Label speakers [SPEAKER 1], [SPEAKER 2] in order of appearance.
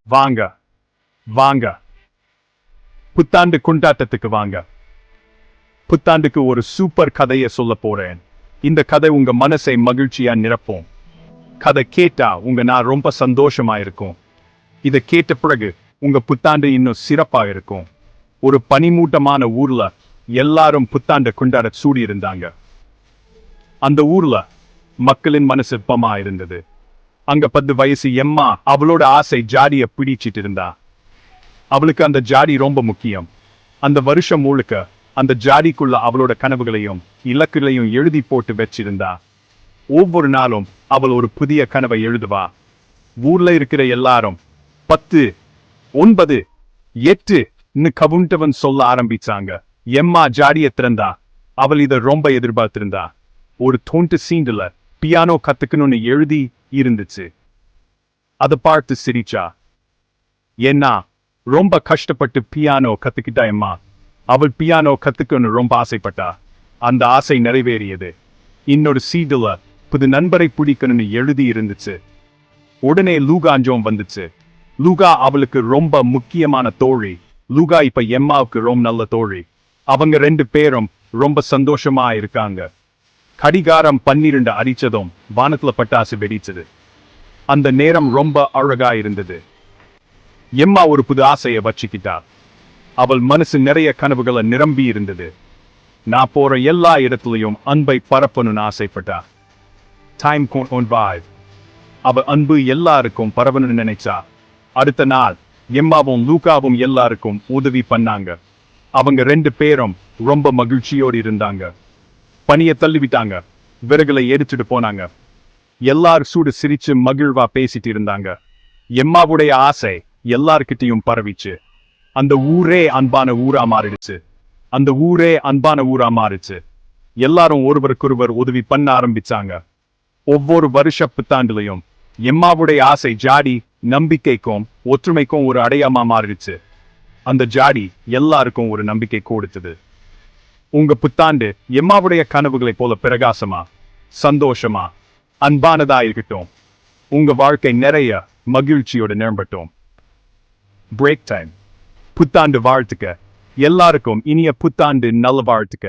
[SPEAKER 1] வாங்க வாங்க புத்தாண்டு கொண்டாட்டத்துக்கு வாங்க. புத்தாண்டுக்கு ஒரு சூப்பர் கதையை சொல்ல போறேன். இந்த கதை உங்க மனசை மகிழ்ச்சியா நிரப்பும். கதை கேட்டா நான் ரொம்ப சந்தோஷமா இருக்கும். இதை கேட்ட பிறகு உங்க புத்தாண்டு இன்னும் சிறப்பா இருக்கும். ஒரு பனிமூட்டமான ஊர்ல எல்லாரும் புத்தாண்டு கொண்டாட சூடி இருந்தாங்க. அந்த ஊர்ல மக்களின் மனசு பமா இருந்தது. அங்க 10 வயசு எம்மா அவளோட ஆசை ஜாடிய பிடிச்சிட்டு இருந்தா. அவளுக்கு அந்த ஜாடி ரொம்ப முக்கியம். அந்த வருஷம் முழுக்க அந்த ஜாடிக்குள்ள அவளோட கனவுகளையும் இலக்குகளையும் எழுதி போட்டு வச்சிருந்தா. ஒவ்வொரு நாளும் அவள் ஒரு புதிய கனவை எழுதுவா. ஊர்ல இருக்கிற எல்லாரும் 10, 9, 8 கவுண்டவன் சொல்ல ஆரம்பிச்சாங்க. எம்மா ஜாடிய திறந்தா. அவள் இதை ரொம்ப எதிர்பார்த்திருந்தா. ஒரு தோண்டு சீண்டுல பியானோ கத்துக்கணும்னு எழுதி இருந்துச்சு. அதை பார்த்து சிரிச்சா. ஏன்னா ரொம்ப கஷ்டப்பட்டு பியானோ கத்துக்கிட்டா எம்மா. அவள் பியானோ கத்துக்கணும்னு ரொம்ப ஆசைப்பட்டா. அந்த ஆசை நிறைவேறியது. இன்னொரு சீடுல புது நண்பரை பிடிக்கணும்னு எழுதி இருந்துச்சு. உடனே லூகாஞ்சோம் வந்துச்சு. லூகா அவளுக்கு ரொம்ப முக்கியமான தோழி. லூகா இப்ப எம்மாவுக்கு ரொம்ப நல்ல தோழி. அவங்க 2 பேரும் ரொம்ப சந்தோஷமா இருக்காங்க. கடிகாரம் 12 அடிச்சதும் வானத்துல பட்டாசு வெடிச்சது. அந்த நேரம் ரொம்ப அழகா இருந்தது. எம்மா ஒரு புது ஆசையை வச்சுக்கிட்டா. அவள் மனசு நிறைய கனவுகளை நிரம்பி இருந்தது. நான் போற எல்லா இடத்துலயும் அன்பை பரப்பணும்னு ஆசைப்பட்டா. டைம் அவள் அன்பு எல்லாருக்கும் பரவணும்னு நினைச்சா. அடுத்த நாள் எம்மாவும் லூகாவும் எல்லாருக்கும் உதவி பண்ணாங்க. அவங்க 2 பேரும் ரொம்ப மகிழ்ச்சியோடு இருந்தாங்க. பனியை தள்ளிவிட்டாங்க. விறகுகளை எடுத்துட்டு போனாங்க. எல்லாரும் சூடு சிரிச்சு மகிழ்வா பேசிட்டு இருந்தாங்க. எம்மாவுடைய ஆசை எல்லார்கிட்டையும் பரவிச்சு. அந்த ஊரே அன்பான ஊரா மாறிடுச்சு. அந்த ஊரே அன்பான ஊரா மாறிச்சு. எல்லாரும் ஒருவருக்கொருவர் உதவி பண்ண ஆரம்பிச்சாங்க. ஒவ்வொரு வருஷ புத்தாண்டுலையும் எம்மாவுடைய ஆசை ஜாடி நம்பிக்கைக்கும் ஒற்றுமைக்கும் ஒரு அடையாளமா மாறிடுச்சு. அந்த ஜாடி எல்லாருக்கும் ஒரு நம்பிக்கை கொடுத்தது. உங்க புத்தாண்டு எம்மாவுடைய கனவுகளை போல பிரகாசமா சந்தோஷமா அன்பானதா இருக்கட்டும். உங்க வாழ்க்கை நிறைய மகிழ்ச்சியோட நிரம்பட்டும். Break time. புத்தாண்டு வாழ்த்துக்க. எல்லாருக்கும் இனிய புத்தாண்டு நல்ல வாழ்த்துக்க.